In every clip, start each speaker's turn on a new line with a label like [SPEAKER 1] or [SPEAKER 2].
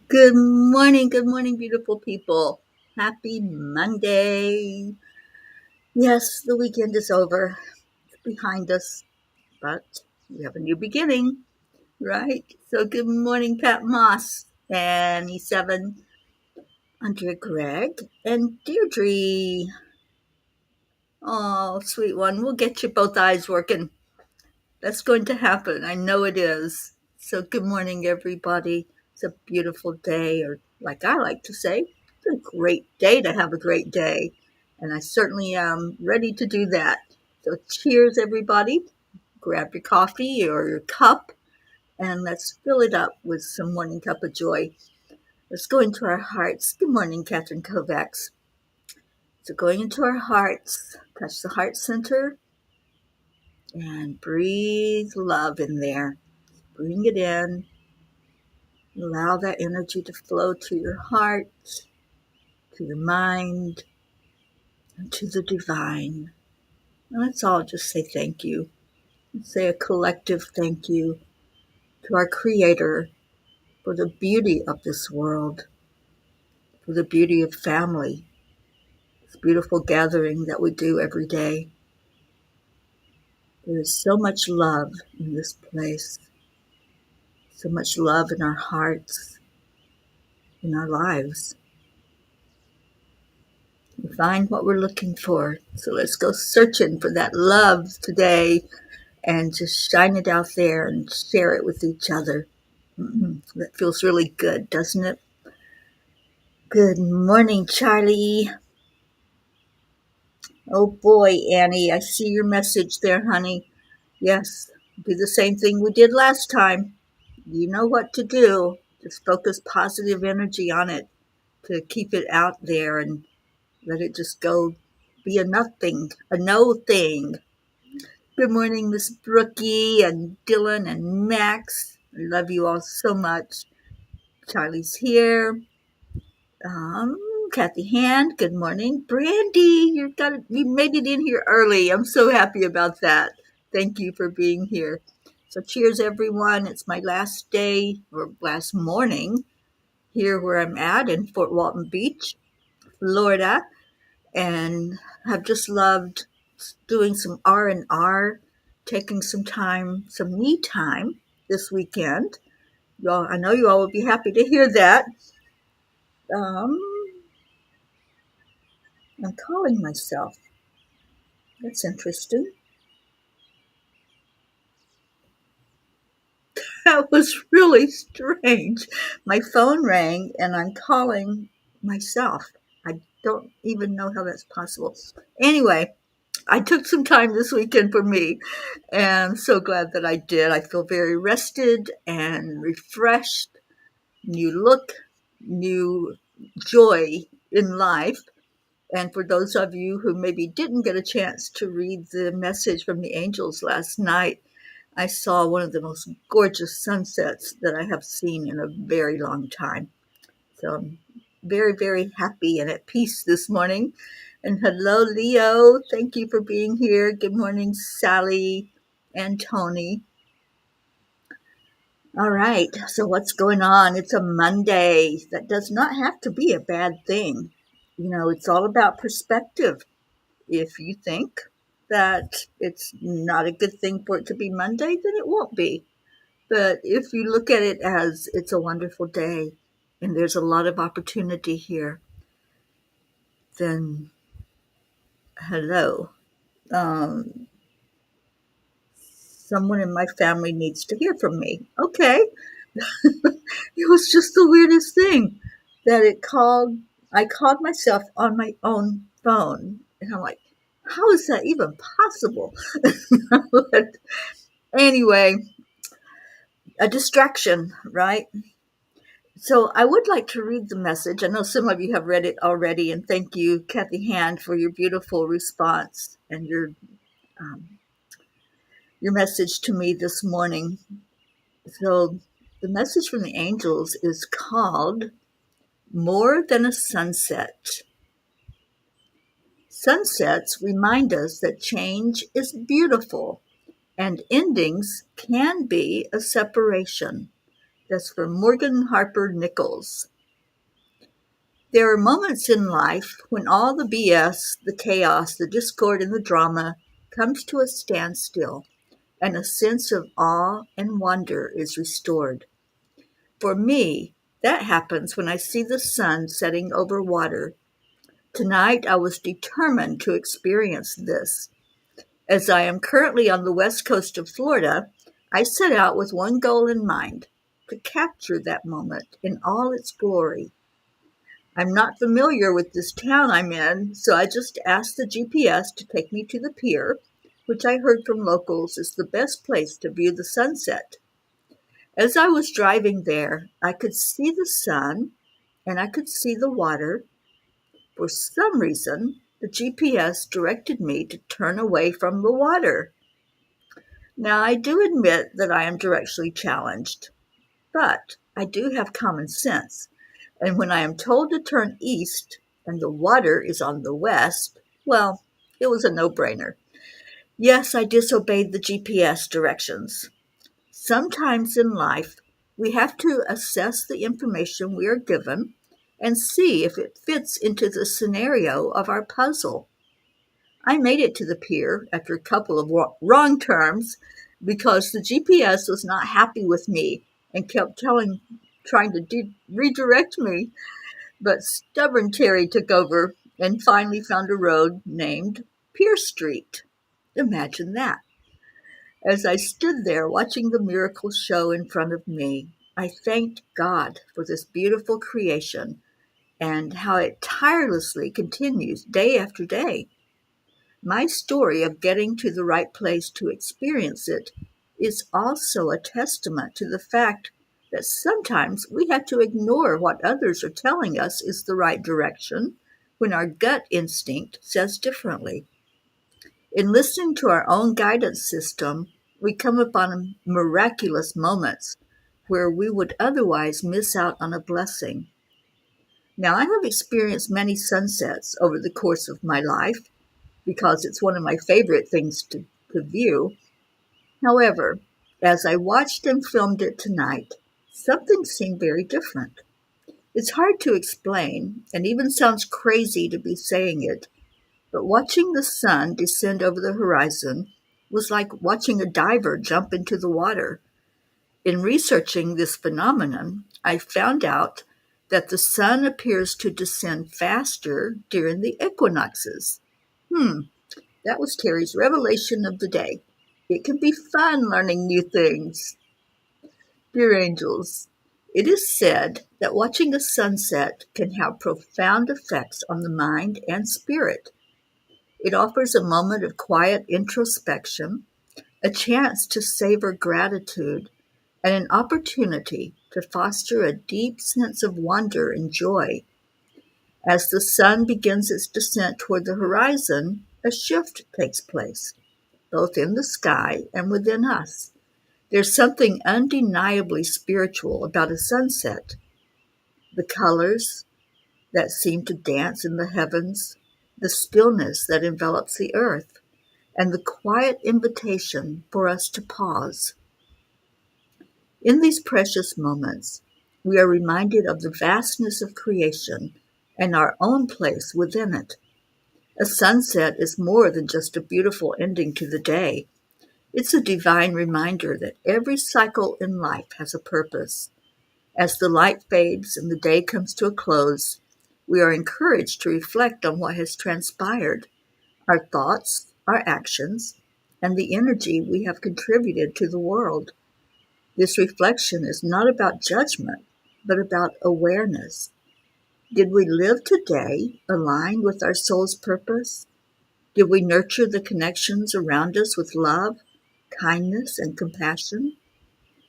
[SPEAKER 1] Good morning, beautiful people. Happy Monday. Yes, the weekend is over. It's behind us, but we have a new beginning, right? So, good morning, Pat Moss and E7, Andrea Gregg, and Deirdre. Oh, sweet one. We'll get you both eyes working. That's going to happen. I know it is. So, good morning, everybody. It's a beautiful day, or like I like to say, it's a great day to have a great day. And I certainly am ready to do that. So, cheers, everybody. Grab your coffee or your cup, and let's fill it up with some Morning Cuppa Joy. Let's go into our hearts. Good morning, Catherine Kovacs. So, going into our hearts, touch the heart center, and breathe love in there. Bring it in. Allow that energy to flow to your heart, to your mind, and to the divine. And let's all just say thank you. Let's say a collective thank you to our Creator for the beauty of this world, for the beauty of family, this beautiful gathering that we do every day. There is so much love in this place, so much love in our hearts, in our lives. We find what we're looking for. So let's go searching for that love today and just shine it out there and share it with each other. That feels really good, doesn't it? Good morning, Charlie. Oh boy, Annie, I see your message there, honey. Yes, do the same thing we did last time. You know what to do. Just focus positive energy on it to keep it out there and let it just go be a nothing, a no thing. Good morning, Miss Brookie and Dylan and Max. I love you all so much. Charlie's here. Um, Kathy Hand, good morning. Brandy, you made it in here early. I'm so happy about that. Thank you for being here. So cheers, everyone. It's my last day or last morning here where I'm at in Fort Walton Beach, Florida, and have just loved doing some R&R, taking some time, some me time this weekend. Y'all, I know you all will be happy to hear that. Um, I'm calling myself. That's interesting. That was really strange. My phone rang and I'm calling myself. I don't even know how that's possible. Anyway, I took some time this weekend for me, and I'm so glad that I did. I feel very rested and refreshed, new look, new joy in life. And for those of you who maybe didn't get a chance to read the message from the angels last night, I saw one of the most gorgeous sunsets that I have seen in a very long time. So I'm very, very happy and at peace this morning. And hello, Leo. Thank you for being here. Good morning, Sally and Tony. All right. So what's going on? It's a Monday. That does not have to be a bad thing. You know, it's all about perspective. If you think that it's not a good thing for it to be Monday, then it won't be. But if you look at it as it's a wonderful day and there's a lot of opportunity here, then hello. Um, Someone in my family needs to hear from me. Okay. It was just the weirdest thing that I called myself on my own phone. And I'm like, how is that even possible? But anyway, a distraction, right? So I would like to read the message. I know some of you have read it already, and thank you, Kathy Hand, for your beautiful response and um, your message to me this morning. So the message from the angels is called More Than a Sunset. Sunsets remind us that change is beautiful and endings can be a separation. That's from Morgan Harper Nichols. There are moments in life when all the BS, the chaos, the discord, and the drama comes to a standstill, and a sense of awe and wonder is restored. For me, that happens when I see the sun setting over water. Tonight I was determined to experience this. As I am currently on the west coast of Florida, I set out with one goal in mind: to capture that moment in all its glory. I'm not familiar with this town I'm in, so I just asked the GPS to take me to the pier, which I heard from locals is the best place to view the sunset. As I was driving there, I could see the sun and I could see the water. For some reason, the GPS directed me to turn away from the water. Now, I do admit that I am directionally challenged, but I do have common sense. And when I am told to turn east and the water is on the west, well, it was a no-brainer. Yes, I disobeyed the GPS directions. Sometimes in life, we have to assess the information we are given and see if it fits into the scenario of our puzzle. I made it to the pier after a couple of wrong turns because the GPS was not happy with me and kept trying to redirect me. But stubborn Teri took over and finally found a road named Pier Street. Imagine that. As I stood there watching the miracle show in front of me, I thanked God for this beautiful creation and how it tirelessly continues day after day. My story of getting to the right place to experience it is also a testament to the fact that sometimes we have to ignore what others are telling us is the right direction when our gut instinct says differently. In listening to our own guidance system, we come upon miraculous moments where we would otherwise miss out on a blessing. Now, I have experienced many sunsets over the course of my life because it's one of my favorite things to view. However, as I watched and filmed it tonight, something seemed very different. It's hard to explain, and even sounds crazy to be saying it, but watching the sun descend over the horizon was like watching a diver jump into the water. In researching this phenomenon, I found out that the sun appears to descend faster during the equinoxes. That was Teri's revelation of the day. It can be fun learning new things. Dear angels, it is said that watching a sunset can have profound effects on the mind and spirit. It offers a moment of quiet introspection, a chance to savor gratitude, and an opportunity to foster a deep sense of wonder and joy. As the sun begins its descent toward the horizon, a shift takes place, both in the sky and within us. There's something undeniably spiritual about a sunset. The colors that seem to dance in the heavens, the stillness that envelops the earth, and the quiet invitation for us to pause. In these precious moments, we are reminded of the vastness of creation and our own place within it. A sunset is more than just a beautiful ending to the day. It's a divine reminder that every cycle in life has a purpose. As the light fades and the day comes to a close, we are encouraged to reflect on what has transpired, our thoughts, our actions, and the energy we have contributed to the world. This reflection is not about judgment, but about awareness. Did we live today aligned with our soul's purpose? Did we nurture the connections around us with love, kindness, and compassion?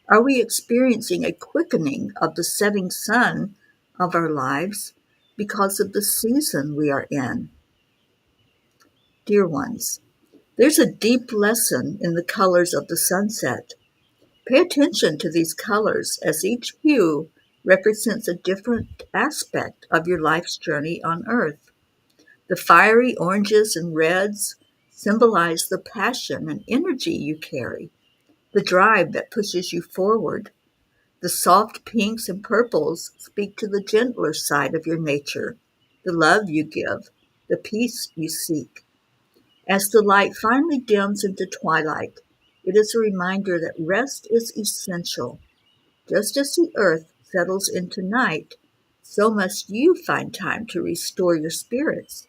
[SPEAKER 1] Are we experiencing a quickening of the setting sun of our lives because of the season we are in? Dear ones, there's a deep lesson in the colors of the sunset. Pay attention to these colors as each hue represents a different aspect of your life's journey on Earth. The fiery oranges and reds symbolize the passion and energy you carry, the drive that pushes you forward. The soft pinks and purples speak to the gentler side of your nature, the love you give, the peace you seek. As the light finally dims into twilight, it is a reminder that rest is essential. Just as the earth settles into night, so must you find time to restore your spirits.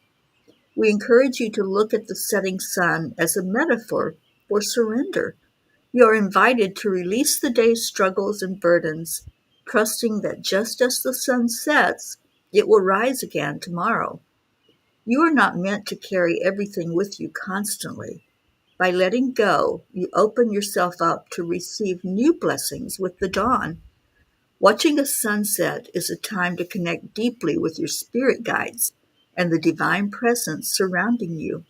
[SPEAKER 1] We encourage you to look at the setting sun as a metaphor for surrender. You are invited to release the day's struggles and burdens, trusting that just as the sun sets, it will rise again tomorrow. You are not meant to carry everything with you constantly. By letting go, you open yourself up to receive new blessings with the dawn. Watching a sunset is a time to connect deeply with your spirit guides and the divine presence surrounding you.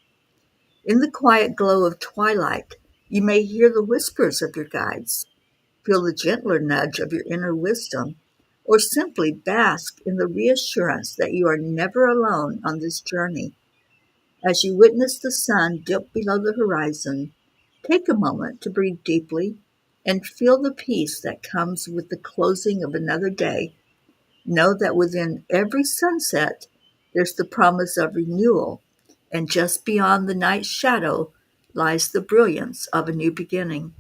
[SPEAKER 1] In the quiet glow of twilight, you may hear the whispers of your guides, feel the gentler nudge of your inner wisdom, or simply bask in the reassurance that you are never alone on this journey. As you witness the sun dip below the horizon, take a moment to breathe deeply and feel the peace that comes with the closing of another day. Know that within every sunset, there's the promise of renewal, and just beyond the night's shadow lies the brilliance of a new beginning.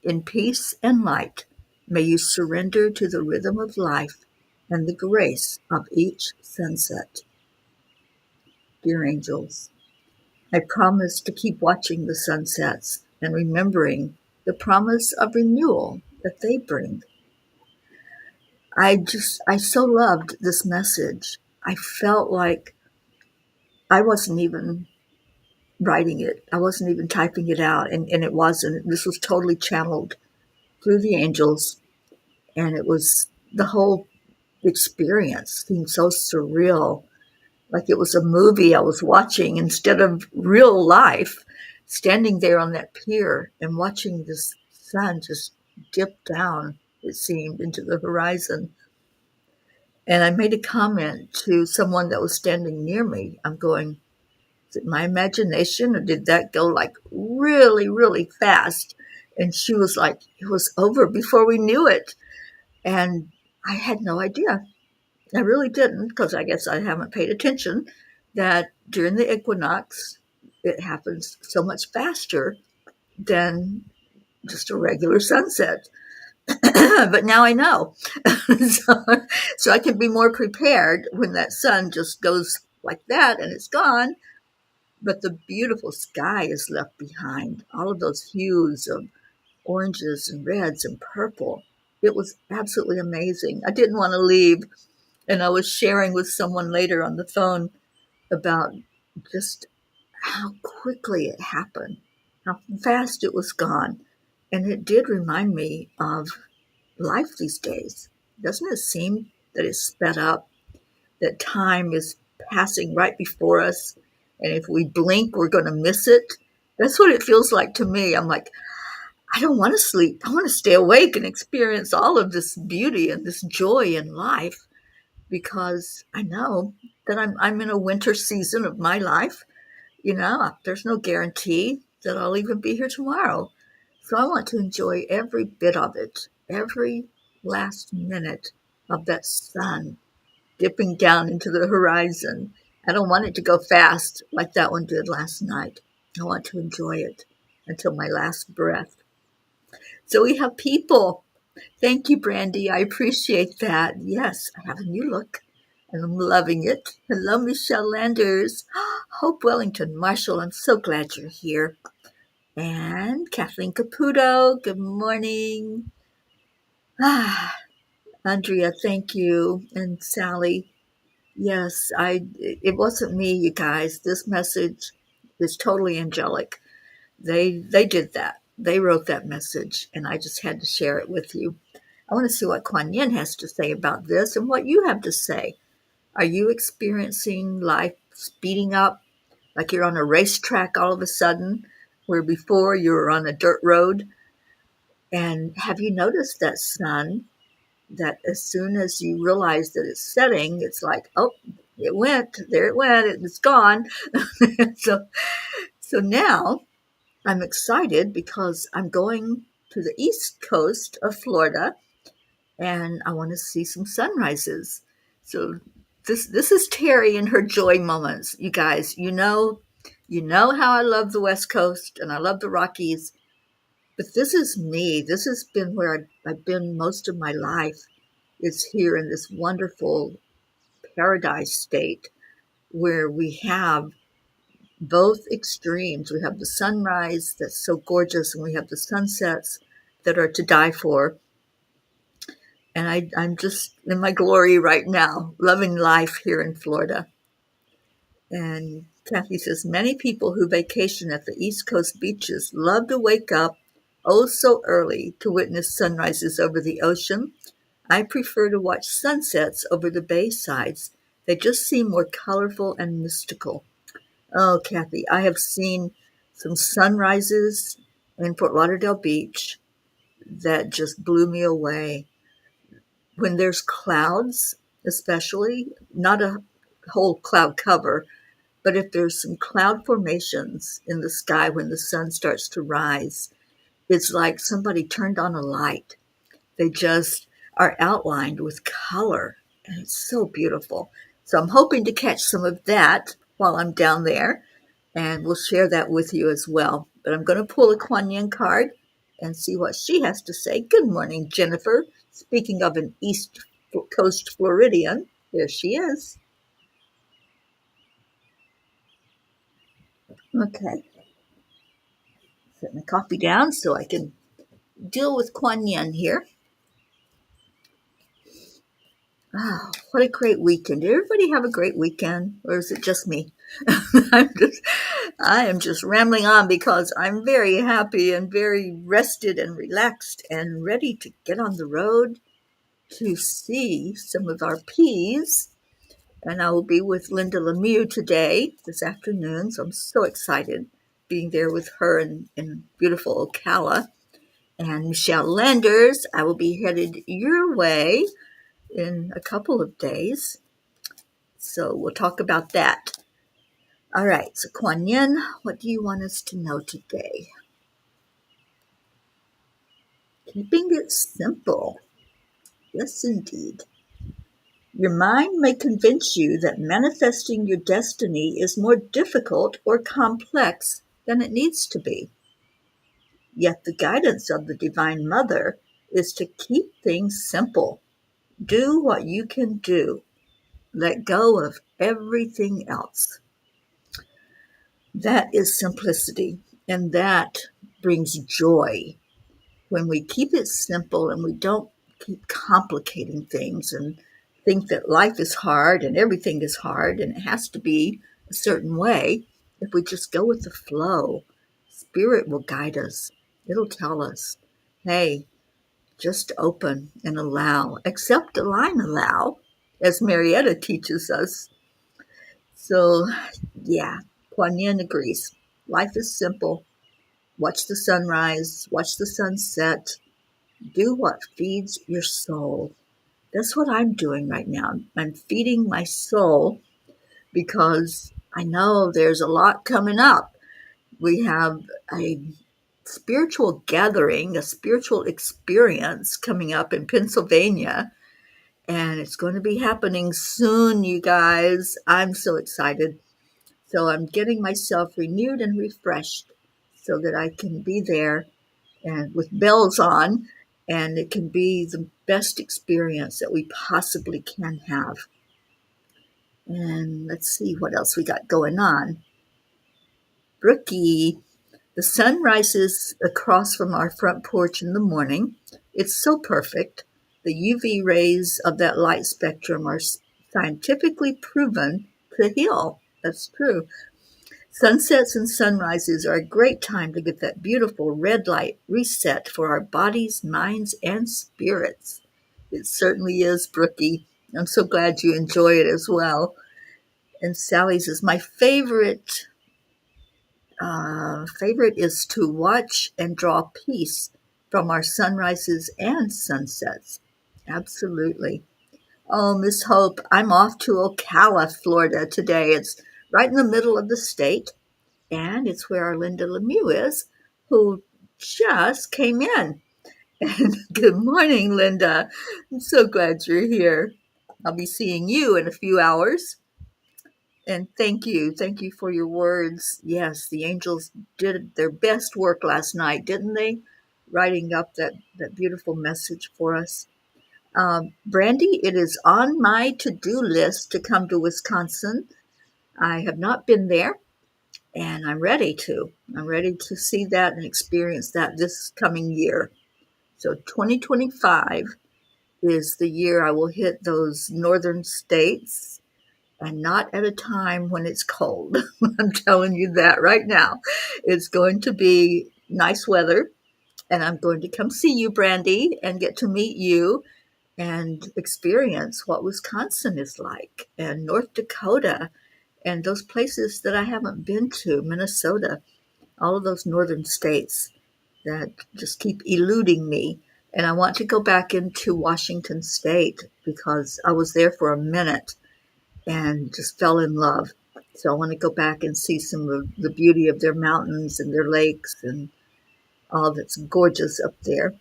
[SPEAKER 1] In peace and light, may you surrender to the rhythm of life and the grace of each sunset. Dear angels, I promise to keep watching the sunsets and remembering the promise of renewal that they bring. I so loved this message. I felt like I wasn't even writing it. I wasn't even typing it out. And it wasn't. This was totally channeled through the angels. And it was the whole experience seemed so surreal, like it was a movie I was watching instead of real life, standing there on that pier and watching this sun just dip down, it seemed, into the horizon. And I made a comment to someone that was standing near me. I'm going, is it my imagination or did that go like really, really fast? And she was like, it was over before we knew it. And I had no idea. I really didn't, because I guess I haven't paid attention that during the equinox, it happens so much faster than just a regular sunset. But now I know. so, so I can be more prepared when that sun just goes like that and it's gone. But the beautiful sky is left behind. All of those hues of oranges and reds and purple. It was absolutely amazing. I didn't want to leave. And I was sharing with someone later on the phone about just how quickly it happened, how fast it was gone. And it did remind me of life these days. Doesn't it seem that it's sped up, that time is passing right before us? And if we blink, we're going to miss it. That's what it feels like to me. I'm like, I don't want to sleep. I want to stay awake and experience all of this beauty and this joy in life, because I know that I'm in a winter season of my life. There's no guarantee that I'll even be here tomorrow. So I want to enjoy every bit of it, every last minute of that sun dipping down into the horizon. I don't want it to go fast like that one did last night. I want to enjoy it until my last breath. So we have people. Thank you, Brandy. I appreciate that. Yes, I have a new look and I'm loving it. Hello, Michelle Landers. Hope Wellington. Marshall, I'm so glad you're here. And Kathleen Caputo, good morning. Andrea, thank you. And Sally, yes, it wasn't me, you guys. This message is totally angelic. They did that. They wrote that message, and I just had to share it with you. I want to see what Kuan Yin has to say about this and what you have to say. Are you experiencing life speeding up, like you're on a racetrack all of a sudden, where before you were on a dirt road? And have you noticed that sun, that as soon as you realize that it's setting, it's like, oh, it went, there it went, it's gone. so, so now I'm excited because I'm going to the east coast of Florida, and I want to see some sunrises. So this is Teri in her joy moments. You guys, you know how I love the West Coast and I love the Rockies, but this is me. This has been where I've been most of my life. It's here in this wonderful paradise state where we have both extremes. We have the sunrise that's so gorgeous, and we have the sunsets that are to die for. And I'm just in my glory right now, loving life here in Florida. And Kathy says many people who vacation at the East Coast beaches love to wake up oh so early to witness sunrises over the ocean. I prefer to watch sunsets over the bay sides. They just seem more colorful and mystical. Oh, Kathy, I have seen some sunrises in Fort Lauderdale Beach that just blew me away. When there's clouds, especially, not a whole cloud cover, but if there's some cloud formations in the sky when the sun starts to rise, it's like somebody turned on a light. They just are outlined with color, and it's so beautiful. So I'm hoping to catch some of that while I'm down there, and we'll share that with you as well. But I'm going to pull a Kuan Yin card and see what she has to say. Good morning, Jennifer. Speaking of an East Coast Floridian, there she is. Okay, set my coffee down so I can deal with Kuan Yin here. Oh, what a great weekend. Did everybody have a great weekend? Or is it just me? I am just rambling on because I'm very happy and very rested and relaxed and ready to get on the road to see some of our peas. And I will be with Linda Lemieux today, this afternoon. So I'm so excited being there with her in beautiful Ocala. And Michelle Landers, I will be headed your way in a couple of days. So we'll talk about that. All right, so Kuan Yin, what do you want us to know today? Keeping it simple. Yes, indeed. Your mind may convince you that manifesting your destiny is more difficult or complex than it needs to be. Yet the guidance of the Divine Mother is to keep things simple. Do what you can do. Let go of everything else. That is simplicity, and that brings joy. When we keep it simple and we don't keep complicating things and think that life is hard and everything is hard and it has to be a certain way, if we just go with the flow, Spirit will guide us. It'll tell us, hey, just open and allow, accept, align, allow, as Marietta teaches us. So, yeah, Kuan Yin agrees. Life is simple. Watch the sunrise, watch the sunset, do what feeds your soul. That's what I'm doing right now. I'm feeding my soul because I know there's a lot coming up. We have a spiritual gathering, a spiritual experience coming up in Pennsylvania, and it's going to be happening soon, you guys. I'm so excited. So I'm getting myself renewed and refreshed so that I can be there and with bells on, and it can be the best experience that we possibly can have. And let's see what else we got going on. Brookie, the sun rises across from our front porch in the morning. It's so perfect. The UV rays of that light spectrum are scientifically proven to heal. That's true. Sunsets and sunrises are a great time to get that beautiful red light reset for our bodies, minds, and spirits. It certainly is, Brookie. I'm so glad you enjoy it as well. And Sally's is my favorite. Favorite is to watch and draw peace from our sunrises and sunsets. Absolutely. Oh, Miss Hope, I'm off to Ocala, Florida today. It's right in the middle of the state. And it's where our Linda Lemieux is, who just came in. And good morning, Linda. I'm so glad you're here. I'll be seeing you in a few hours. And thank you. Thank you for your words. Yes, the angels did their best work last night, didn't they? Writing up that beautiful message for us. Brandy, it is on my to-do list to come to Wisconsin. I have not been there, and I'm ready to. I'm ready to see that and experience that this coming year. So 2025 is the year I will hit those northern states, and not at a time when it's cold. I'm telling you that right now. It's going to be nice weather, and I'm going to come see you, Brandy, and get to meet you and experience what Wisconsin is like, and North Dakota, and those places that I haven't been to, Minnesota, all of those northern states that just keep eluding me. And I want to go back into Washington State because I was there for a minute and just fell in love. So I want to go back and see some of the beauty of their mountains and their lakes and all that's gorgeous up there.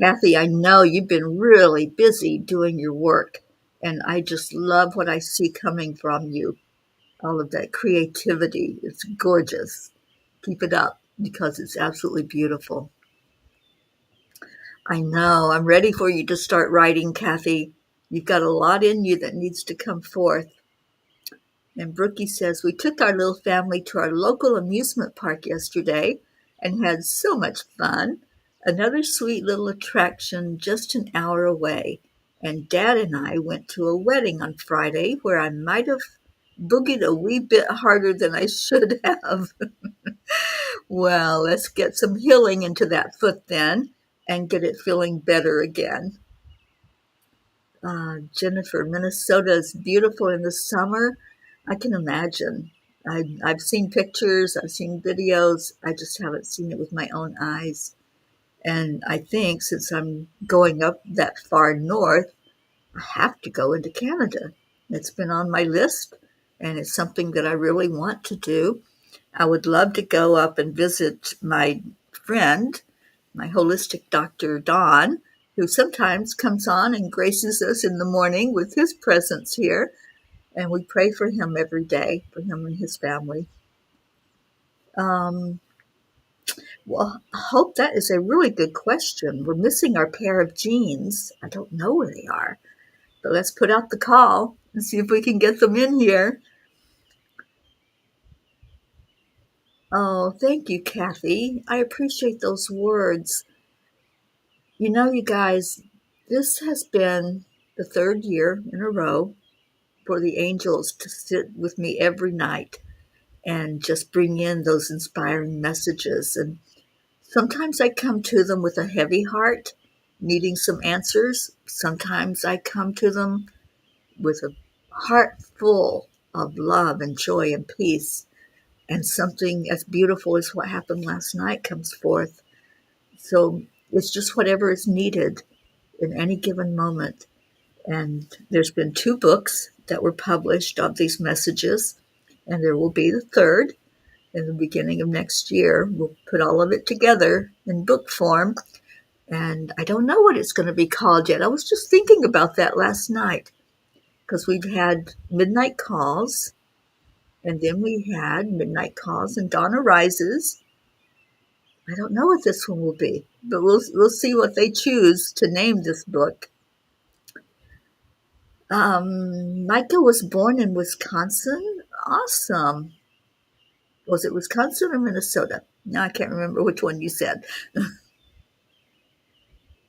[SPEAKER 1] Kathy, I know you've been really busy doing your work, and I just love what I see coming from you. All of that creativity. It's gorgeous. Keep it up because it's absolutely beautiful. I know. I'm ready for you to start writing, Kathy. You've got a lot in you that needs to come forth. And Brookie says, we took our little family to our local amusement park yesterday and had so much fun. Another sweet little attraction just an hour away. And Dad and I went to a wedding on Friday where I might have boogied a wee bit harder than I should have. Well, let's get some healing into that foot then and get it feeling better again. Jennifer, Minnesota is beautiful in the summer. I can imagine. I've seen pictures, I've seen videos. I just haven't seen it with my own eyes. And I think since I'm going up that far north, I have to go into Canada. It's been on my list, and it's something that I really want to do. I would love to go up and visit my friend, my holistic doctor, Don, who sometimes comes on and graces us in the morning with his presence here. And we pray for him every day, for him and his family. Um, well, I hope that is a really good question. We're missing our pair of jeans. I don't know where they are, but let's put out the call and see if we can get them in here. Oh, thank you, Kathy. I appreciate those words. You know, you guys, this has been the third year in a row for the angels to sit with me every night and just bring in those inspiring messages. And sometimes I come to them with a heavy heart, needing some answers. Sometimes I come to them with a heart full of love and joy and peace. And something as beautiful as what happened last night comes forth. So it's just whatever is needed in any given moment. And there's been 2 books that were published of these messages, and there will be the third in the beginning of next year. We'll put all of it together in book form, and I don't know what it's going to be called yet. I was just thinking about that last night because we've had midnight calls, and then we had midnight calls and dawn arises. I don't know what this one will be, but we'll see what they choose to name this book. Micah was born in Wisconsin. Awesome. Was it Wisconsin or Minnesota? No, I can't remember which one you said.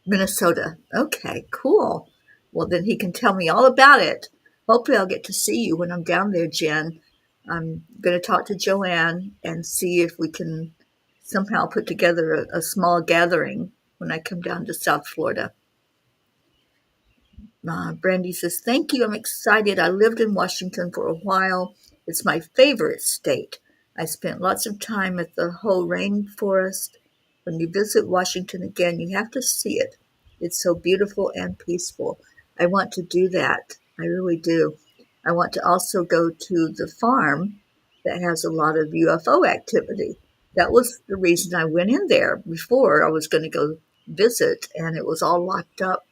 [SPEAKER 1] Minnesota. Okay, cool. Well, then he can tell me all about it. Hopefully, I'll get to see you when I'm down there, Jen. I'm going to talk to Joanne and see if we can somehow put together a small gathering when I come down to South Florida. Brandy says, thank you. I'm excited. I lived in Washington for a while. It's my favorite state. I spent lots of time at the whole rainforest. When you visit Washington again, you have to see it. It's so beautiful and peaceful. I want to do that. I really do. I want to also go to the farm that has a lot of UFO activity. That was the reason I went in there before. I was going to go visit, and it was all locked up.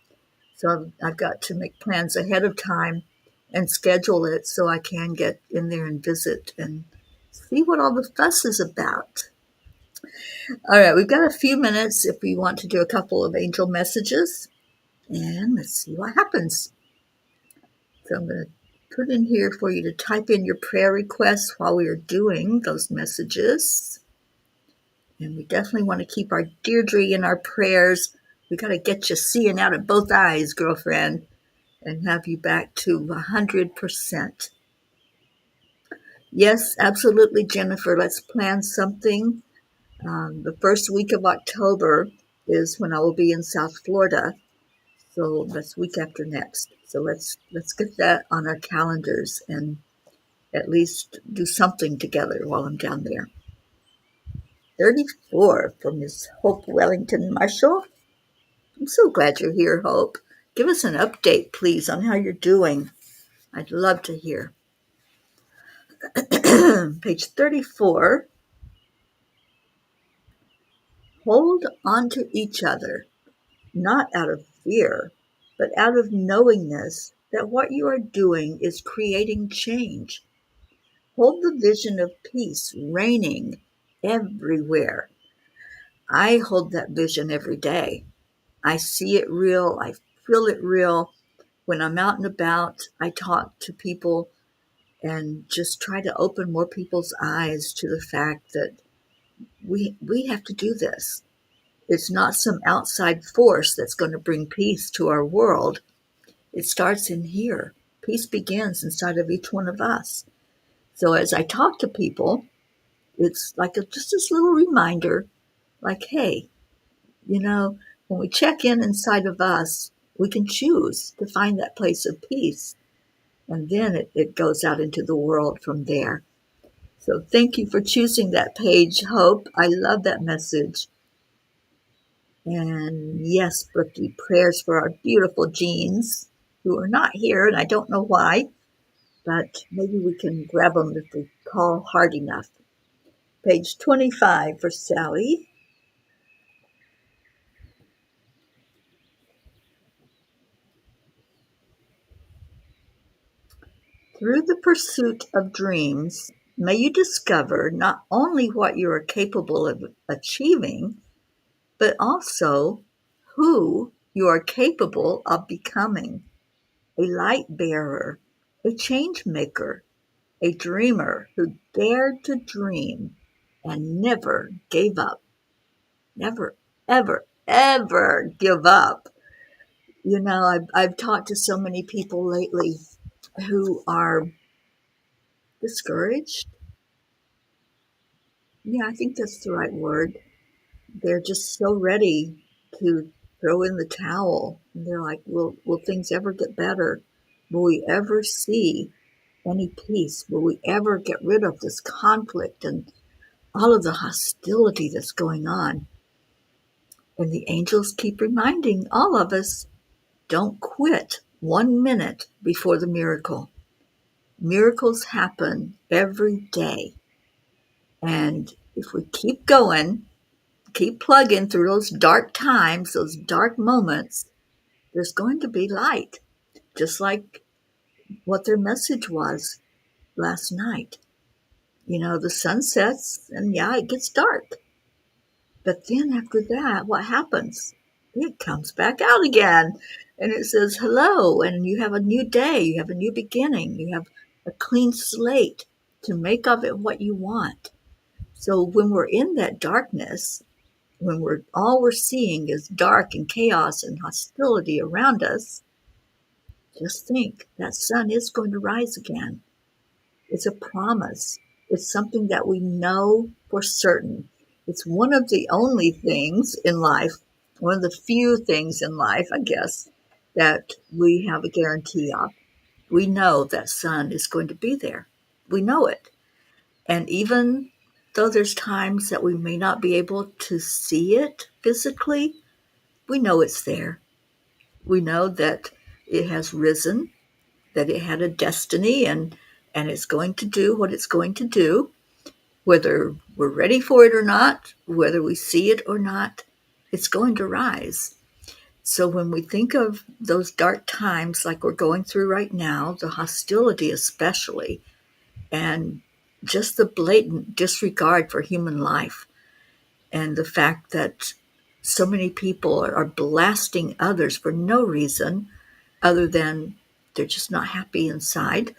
[SPEAKER 1] So I've got to make plans ahead of time and schedule it so I can get in there and visit and see what all the fuss is about. All right, we've got a few minutes if we want to do a couple of angel messages, and let's see what happens. So I'm going to put in here for you to type in your prayer requests while we are doing those messages. And we definitely want to keep our Deirdre in our prayers. We got to get you seeing out of both eyes, girlfriend, and have you back to 100%. Yes, absolutely, Jennifer. Let's plan something. The first week of October is when I will be in South Florida. So that's week after next. So let's get that on our calendars and at least do something together while I'm down there. 34 from Miss Hope Wellington Marshall. I'm so glad you're here, Hope. Give us an update, please, on how you're doing. I'd love to hear. Page 34. Hold on to each other, not out of fear, but out of knowingness that what you are doing is creating change. Hold the vision of peace reigning everywhere. I hold that vision every day. I see it real. I feel it real. When I'm out and about, I talk to people and just try to open more people's eyes to the fact that we have to do this. It's not some outside force that's going to bring peace to our world. It starts in here. Peace begins inside of each one of us. So as I talk to people, it's like just this little reminder, like, hey, when we check in inside of us, we can choose to find that place of peace. And then it goes out into the world from there. So thank you for choosing that page, Hope. I love that message. And yes, Brookie, prayers for our beautiful Jeans, who are not here, and I don't know why, but maybe we can grab them if we call hard enough. Page 25 for Sally. Through the pursuit of dreams, may you discover not only what you are capable of achieving, but also who you are capable of becoming. A light bearer, a change maker, a dreamer who dared to dream and never gave up. Never, ever, ever give up. I've talked to so many people lately who are discouraged. Yeah, I think that's the right word. They're just so ready to throw in the towel. And they're like, will things ever get better? Will we ever see any peace? Will we ever get rid of this conflict and all of the hostility that's going on? And the angels keep reminding all of us, don't quit 1 minute before the miracle. Miracles happen every day. And if we keep going, keep plugging through those dark times, those dark moments, there's going to be light, just like what their message was last night. The sun sets and yeah, it gets dark. But then after that, what happens? It comes back out again and it says hello, and you have a new day, you have a new beginning, you have a clean slate to make of it what you want. So when we're in that darkness, when all we're seeing is dark and chaos and hostility around us, just think that sun is going to rise again. It's a promise. It's something that we know for certain. It's one of the only things in life, one of the few things in life, I guess, that we have a guarantee of. We know that sun is going to be there. We know it. And even though there's times that we may not be able to see it physically, we know it's there. We know that it has risen, that it had a destiny, and it's going to do what it's going to do, whether we're ready for it or not, whether we see it or not. it's going to rise. So when we think of those dark times like we're going through right now, the hostility especially, and just the blatant disregard for human life, and the fact that so many people are blasting others for no reason other than they're just not happy inside,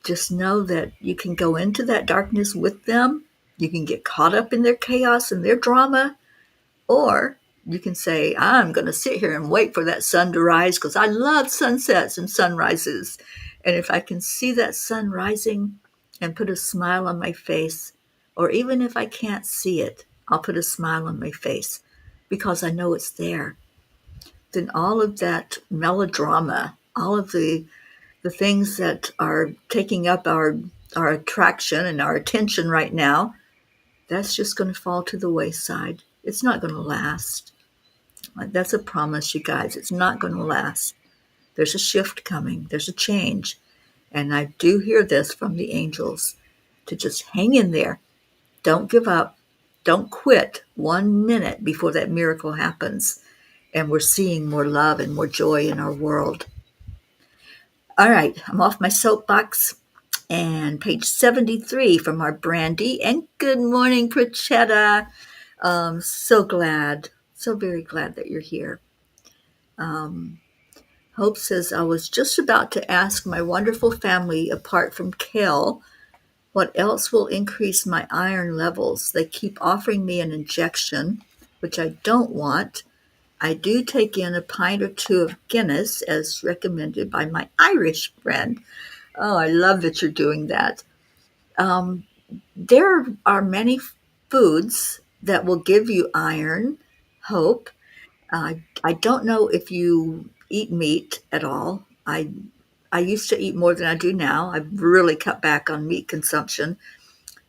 [SPEAKER 1] just know that you can go into that darkness with them. You can get caught up in their chaos and their drama, or you can say, I'm going to sit here and wait for that sun to rise because I love sunsets and sunrises. And if I can see that sun rising and put a smile on my face, or even if I can't see it, I'll put a smile on my face because I know it's there. Then all of that melodrama, all of the things that are taking up our attraction and our attention right now, that's just going to fall to the wayside. It's not going to last. That's a promise, you guys. It's not going to last. There's a shift coming. There's a change. And I do hear this from the angels to just hang in there. Don't give up. Don't quit 1 minute before that miracle happens. And we're seeing more love and more joy in our world. All right, I'm off my soapbox. And page 73 from our Brandy. And good morning, Pritchetta. So very glad that you're here. Hope says, I was just about to ask my wonderful family, apart from kale, what else will increase my iron levels? They keep offering me an injection, which I don't want. I do take in a pint or two of Guinness, as recommended by my Irish friend. Oh, I love that you're doing that. Um, there are many foods that will give you iron, Hope. I don't know if you eat meat at all. I used to eat more than I do now. I've really cut back on meat consumption.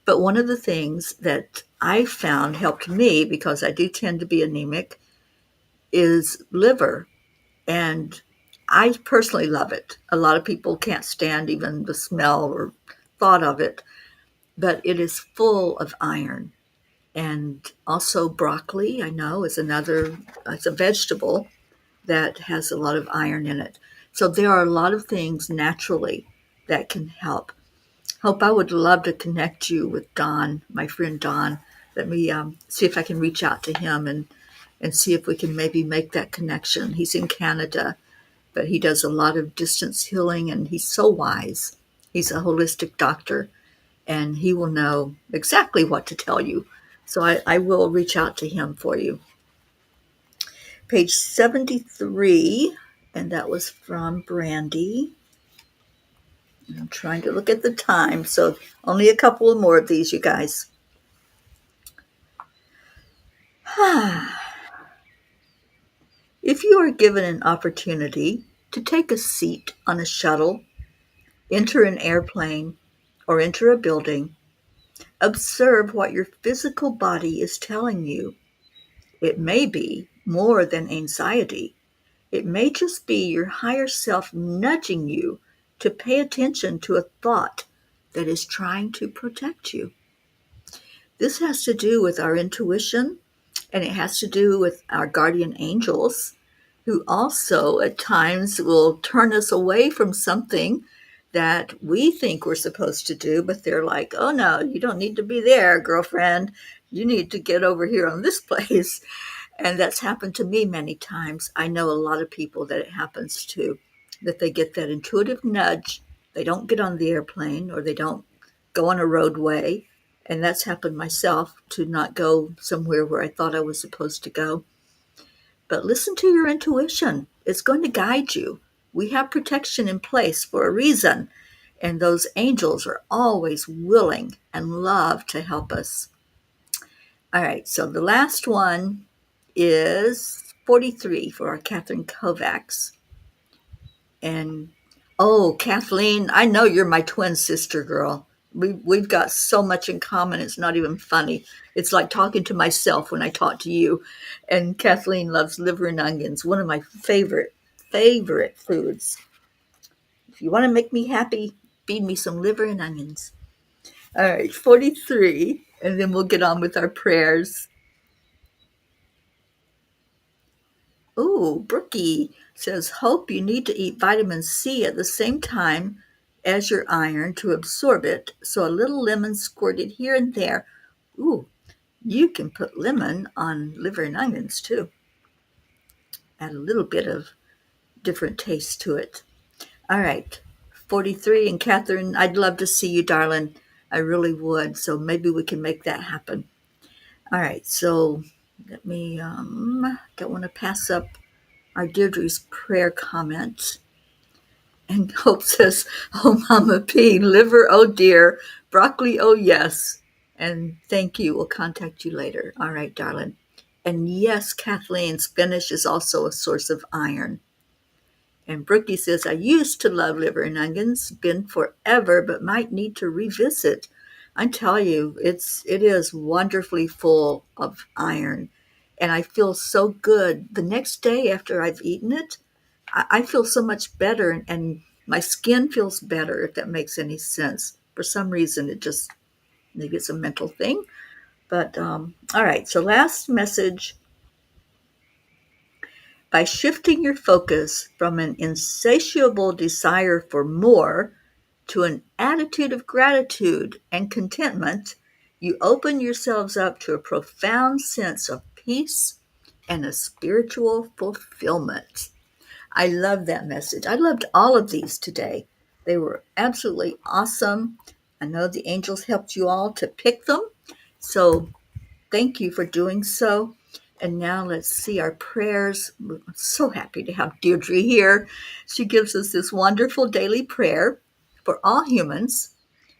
[SPEAKER 1] But one of the things that I found helped me, because I do tend to be anemic, is liver. And I personally love it. A lot of people can't stand even the smell or thought of it, but it is full of iron. And also broccoli, I know, is another, it's a vegetable that has a lot of iron in it. So there are a lot of things naturally that can help. Hope, I would love to connect you with Don, my friend Don. Let me see if I can reach out to him and see if we can maybe make that connection. He's in Canada, but he does a lot of distance healing and he's so wise. He's a holistic doctor and he will know exactly what to tell you. So I will reach out to him for you. Page 73, and that was from Brandy. I'm trying to look at the time, so only a couple more of these, you guys. If you are given an opportunity to take a seat on a shuttle, enter an airplane, or enter a building, observe what your physical body is telling you. It may be more than anxiety. It may just be your higher self nudging you to pay attention to a thought that is trying to protect you. This has to do with our intuition, and it has to do with our guardian angels, who also at times will turn us away from something that we think we're supposed to do, but they're like, oh no, you don't need to be there, girlfriend. You need to get over here on this place. And that's happened to me many times. I know a lot of people that it happens to, that they get that intuitive nudge. They don't get on the airplane or they don't go on a roadway. And that's happened myself, to not go somewhere where I thought I was supposed to go. But listen to your intuition. It's going to guide you. We have protection in place for a reason. And those angels are always willing and love to help us. All right, so the last one is 43 for our Catherine Kovacs. And, oh, Kathleen, I know you're my twin sister, girl. We've got so much in common, it's not even funny. It's like talking to myself when I talk to you. And Kathleen loves liver and onions, one of my favorite foods. If you want to make me happy, feed me some liver and onions. All right, 43, and then we'll get on with our prayers. Ooh, Brookie says, hope you need to eat vitamin C at the same time as your iron to absorb it, so a little lemon squirted here and there. Ooh, you can put lemon on liver and onions too. Add a little bit of different taste to it. All right, 43. And Catherine, I'd love to see you, darling. I really would. So maybe we can make that happen. All right, so let me, don't want to pass up our Deirdre's prayer comment. And Hope says, oh, Mama P, liver, oh dear, broccoli, oh yes. And thank you. We'll contact you later. All right, darling. And yes, Kathleen, spinach is also a source of iron. And Brookie says, I used to love liver and onions, been forever, but might need to revisit. I tell you, it is wonderfully full of iron. And I feel so good. The next day after I've eaten it, I feel so much better, and my skin feels better, if that makes any sense. For some reason, it just, maybe it's a mental thing. But all right, so last message. By shifting your focus from an insatiable desire for more to an attitude of gratitude and contentment, you open yourselves up to a profound sense of peace and a spiritual fulfillment. I love that message. I loved all of these today. They were absolutely awesome. I know the angels helped you all to pick them. So thank you for doing so. And now let's see our prayers. I'm so happy to have Deirdre here. She gives us this wonderful daily prayer for all humans,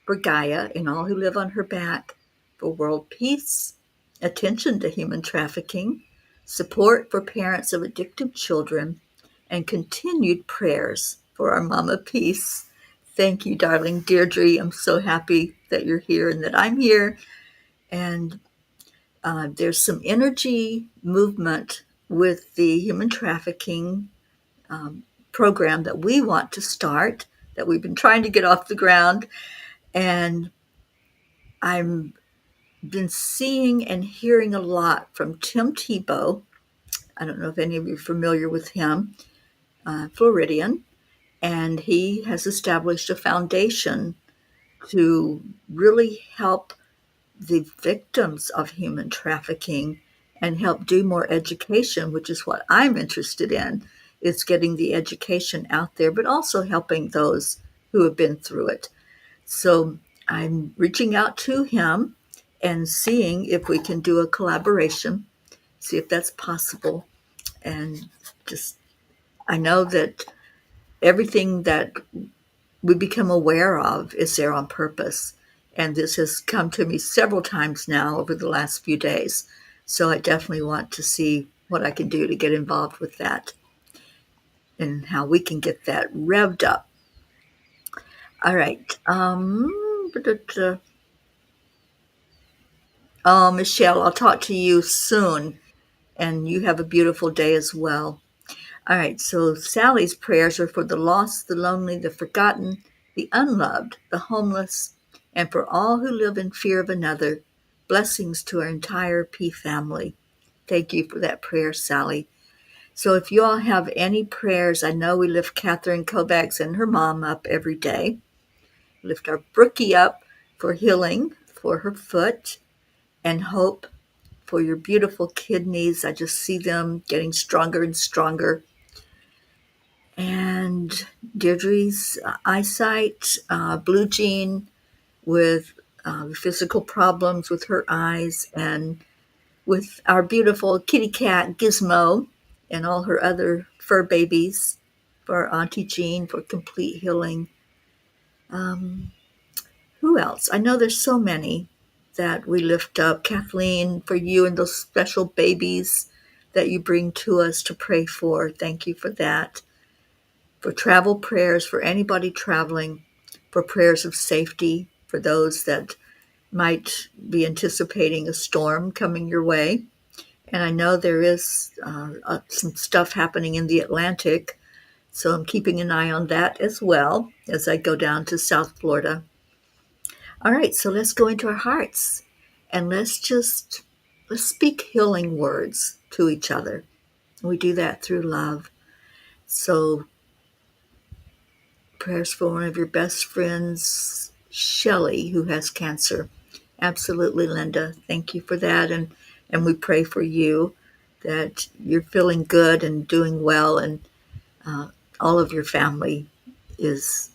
[SPEAKER 1] for Gaia and all who live on her back, for world peace, attention to human trafficking, support for parents of addicted children, and continued prayers for our Mama Peace. Thank you, darling Deirdre. I'm so happy that you're here and that I'm here. And there's some energy movement with the human trafficking program that we want to start, that we've been trying to get off the ground. And I've been seeing and hearing a lot from Tim Tebow. I don't know if any of you are familiar with him, Floridian. And he has established a foundation to really help the victims of human trafficking and help do more education, which is what I'm interested in, is getting the education out there, but also helping those who have been through it. So I'm reaching out to him and seeing if we can do a collaboration, see if that's possible. And just, I know that everything that we become aware of is there on purpose. And this has come to me several times now over the last few days. So I definitely want to see what I can do to get involved with that and how we can get that revved up. All right. Oh, Michelle, I'll talk to you soon. And you have a beautiful day as well. All right, so Sally's prayers are for the lost, the lonely, the forgotten, the unloved, the homeless, and for all who live in fear of another. Blessings to our entire P family. Thank you for that prayer, Sally. So if you all have any prayers, I know we lift Catherine Kovacs and her mom up every day. Lift our Brookie up for healing for her foot, and hope for your beautiful kidneys. I just see them getting stronger and stronger. And Deirdre's eyesight, Blue Jean with physical problems with her eyes, and with our beautiful kitty cat Gizmo and all her other fur babies, for Auntie Jean for complete healing. Um, who else? I know there's so many that we lift up. Kathleen, for you and those special babies that you bring to us to pray for. Thank you for that. For travel prayers for anybody traveling, for prayers of safety for those that might be anticipating a storm coming your way. And I know there is some stuff happening in the Atlantic, so I'm keeping an eye on that as well as I go down to South Florida. All right, so let's go into our hearts and let's speak healing words to each other. We do that through love. So prayers for one of your best friends, Shelley, who has cancer. Absolutely, Linda. Thank you for that. And we pray for you that you're feeling good and doing well, and uh, all of your family is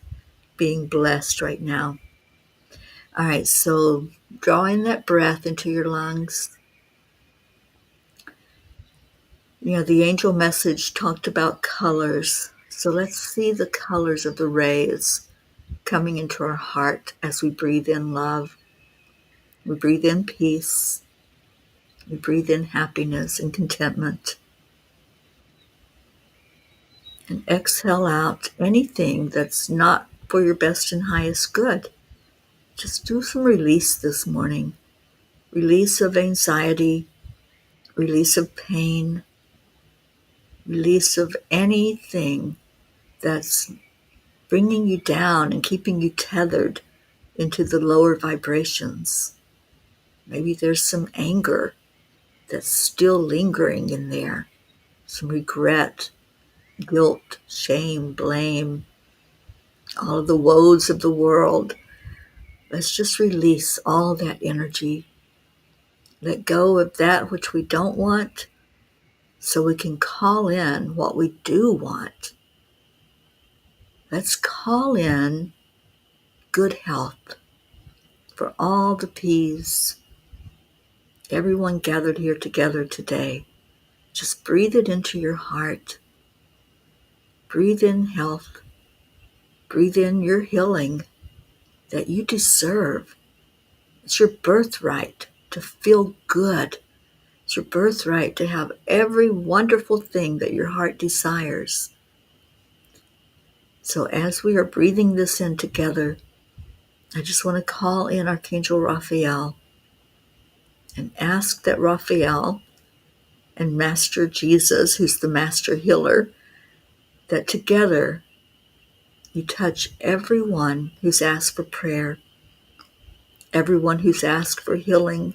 [SPEAKER 1] being blessed right now. All right, so drawing that breath into your lungs. You know, the angel message talked about colors. So let's see the colors of the rays coming into our heart as we breathe in love. We breathe in peace. We breathe in happiness and contentment. And exhale out anything that's not for your best and highest good. Just do some release this morning. Release of anxiety, release of pain, release of anything that's bringing you down and keeping you tethered into the lower vibrations. Maybe there's some anger that's still lingering in there, some regret, guilt, shame, blame, all of the woes of the world. Let's just release all that energy. Let go of that which we don't want so we can call in what we do want. Let's call in good health for all the P's, everyone gathered here together today. Just breathe it into your heart. Breathe in health. Breathe in your healing that you deserve. It's your birthright to feel good. It's your birthright to have every wonderful thing that your heart desires. So as we are breathing this in together, I just want to call in Archangel Raphael and ask that Raphael and Master Jesus, who's the Master Healer, that together you touch everyone who's asked for prayer, everyone who's asked for healing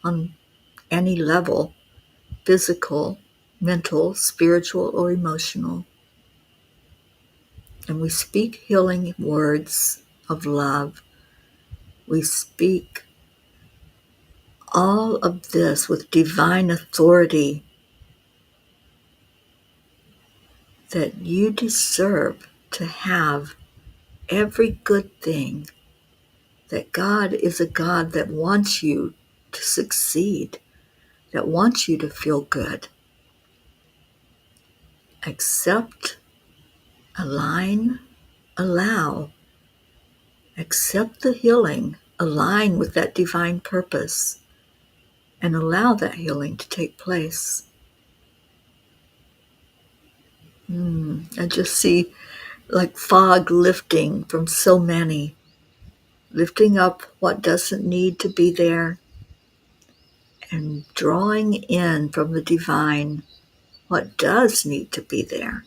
[SPEAKER 1] on any level, physical, mental, spiritual, or emotional. And we speak healing words of love. We speak all of this with divine authority that you deserve to have every good thing, that God is a God that wants you to succeed, that wants you to feel good. Accept, align, allow. Accept the healing, align with that divine purpose, and allow that healing to take place. I just see like fog lifting from so many, lifting up what doesn't need to be there and drawing in from the divine what does need to be there,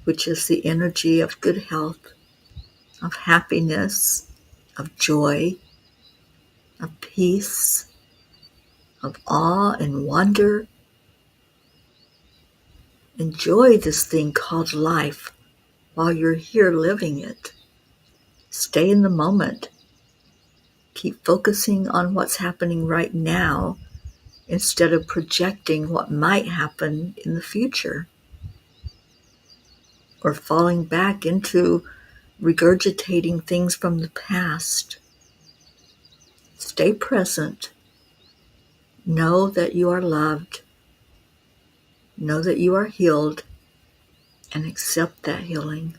[SPEAKER 1] which is the energy of good health, of happiness, of joy, of peace, of awe and wonder. Enjoy this thing called life while you're here living it. Stay in the moment. Keep focusing on what's happening right now instead of projecting what might happen in the future or falling back into regurgitating things from the past. Stay present. Know that you are loved. Know that you are healed, and accept that healing.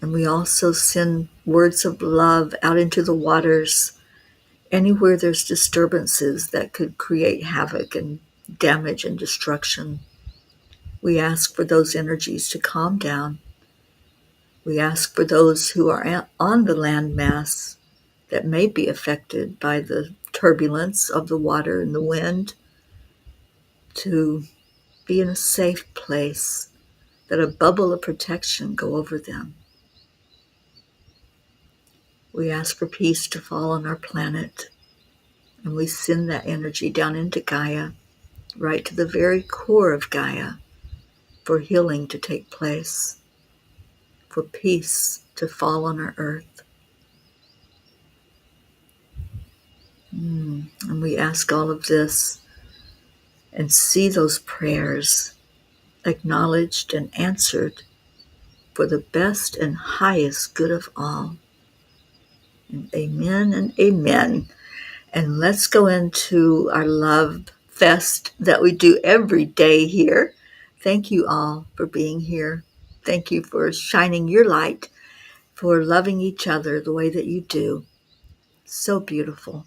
[SPEAKER 1] And we also send words of love out into the waters anywhere there's disturbances that could create havoc and damage and destruction. We ask for those energies to calm down. We ask for those who are on the landmass that may be affected by the turbulence of the water and the wind to be in a safe place, that a bubble of protection go over them. We ask for peace to fall on our planet, and we send that energy down into Gaia. right to the very core of Gaia, for healing to take place, for peace to fall on our earth. And we ask all of this and see those prayers acknowledged and answered for the best and highest good of all. And amen and amen. And let's go into our love fest that we do every day here. Thank you all for being here. Thank you for shining your light, for loving each other the way that you do. So beautiful.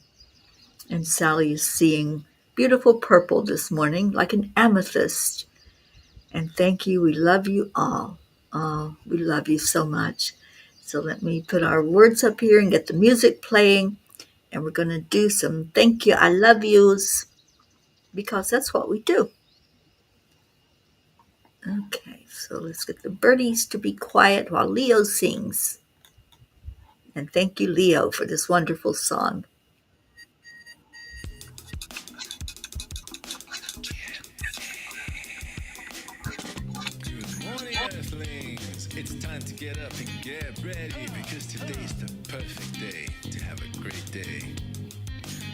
[SPEAKER 1] And Sally is seeing beautiful purple this morning, like an amethyst. And thank you. We love you all. Oh, we love you so much. So let me put our words up here and get the music playing. And we're going to do some thank you, I love yous, because that's what we do. Okay, so let's get the birdies to be quiet while Leo sings. And thank you, Leo, for this wonderful song.
[SPEAKER 2] Good morning, Earthlings! It's time to get up and get ready because today's the perfect day to have a great day.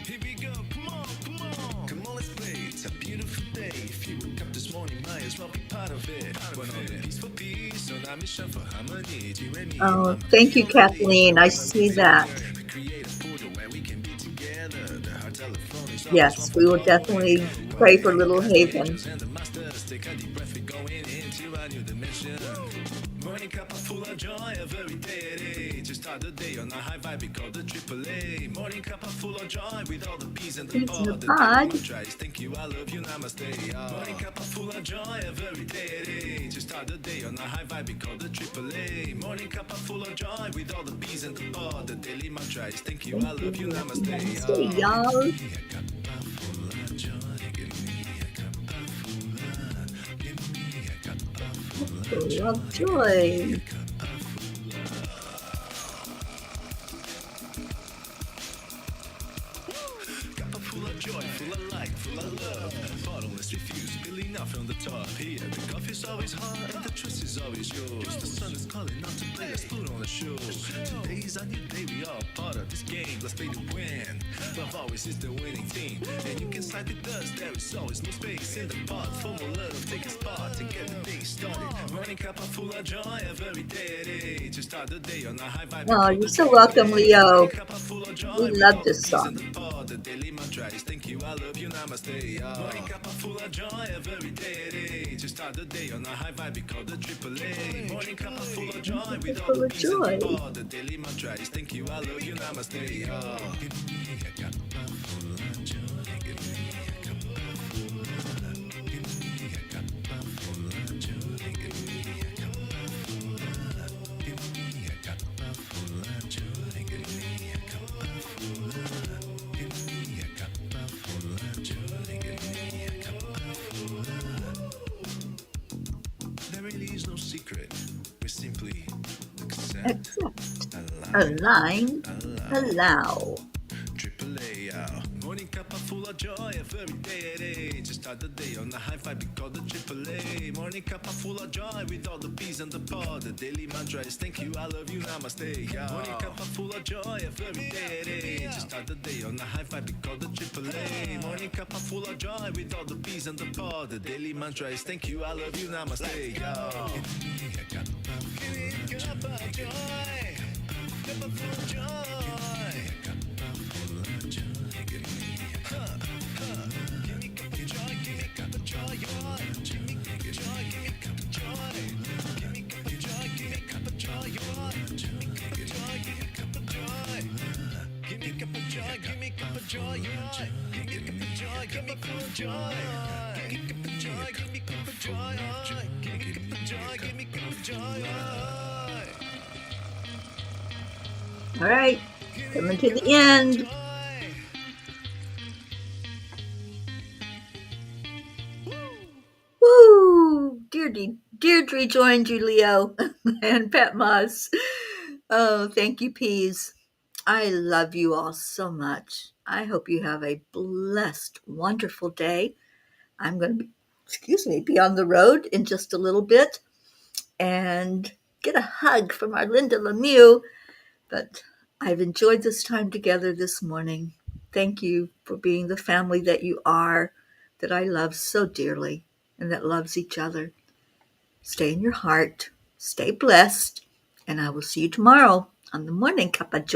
[SPEAKER 2] Here we go, come on, come on! Come on, let's play. It's a beautiful day. If you woke up this morning, might as well be part of it. One on the peaceful peace, on our mission for harmony.
[SPEAKER 1] Oh, thank you, Kathleen. I see that.
[SPEAKER 2] We create a portal where we can be together. The heart telephone is
[SPEAKER 1] Yes, we will definitely pray for Little Haven.
[SPEAKER 2] and the masters take a deep breath. We're going into a new dimension. Morning cup full of joy every day. To start the day on a high vibe, we call the AAA. Morning cup full of joy with all the bees and the
[SPEAKER 1] Peace in the
[SPEAKER 2] pod. The
[SPEAKER 1] pod.
[SPEAKER 2] daily mantra is thank you, I love you, namaste. Morning cup full of joy every day. To start the day on a high vibe, we call the AAA. Morning cup full of joy with all the bees and the pod. The daily mantra is thank you, I love you, namaste.
[SPEAKER 1] Namaste, y'all. Full of joy.
[SPEAKER 2] Full of joy, full of light, full of love. Bottomless refuse, spilling out from the top. Here, the coffee's always hot and the trust is always yours. The sun is calling out to play, let's put on a show. Today's a new day, we all part of this game. Let's play to win. Love always is the winning team. And you can side with us, there is always no space in the pot. For more love, take a spot to get the day started. Morning cup full of joy every day. To start the day on a high vibe.
[SPEAKER 1] Oh, you're so welcome, Leo. We love this song.
[SPEAKER 2] The daily mantra is thank you, I love you, namaste. Morning cup full of joy every day. To start the day on a high vibe, we call the AAA. Morning cup full of joy with all
[SPEAKER 1] Full
[SPEAKER 2] the
[SPEAKER 1] of
[SPEAKER 2] peace and the
[SPEAKER 1] joy.
[SPEAKER 2] pod. The daily mantra is thank you, I love you, namaste. Give me a cup full of joy. Give me a cup full of. Give me a cup full of joy. Give me a cup full of. Give me a cup full of joy. Give me a cup full of. Give me a cup full of joy. Give me a cup full of. There really is no secret. We simply accept,
[SPEAKER 1] Accept, align, allow.
[SPEAKER 2] AAA, morning cup full of joy every day. To start the day on a high vibe, we call the AAA. Morning cup full of joy with all the bees and the pod. The daily mantra is thank you, I love you, namaste. Morning cup full of joy every day. To start the day on a high vibe, we call the AAA. Morning cup full of joy with all the bees and the pod. The daily mantra is thank you, I love you, namaste. Give me a cup of joy. Cup of joy.
[SPEAKER 1] All right, coming to the end. Woo! Deirdre joined you, Leo, and Pat Moss. Oh, thank you, Peas. I love you all so much. I hope you have a blessed, wonderful day. I'm going to be on the road in just a little bit and get a hug from our Linda Lemieux. But I've enjoyed this time together this morning. Thank you for being the family that you are, that I love so dearly, and that loves each other. Stay in your heart, stay blessed, and I will see you tomorrow on the Morning Cuppa Joy.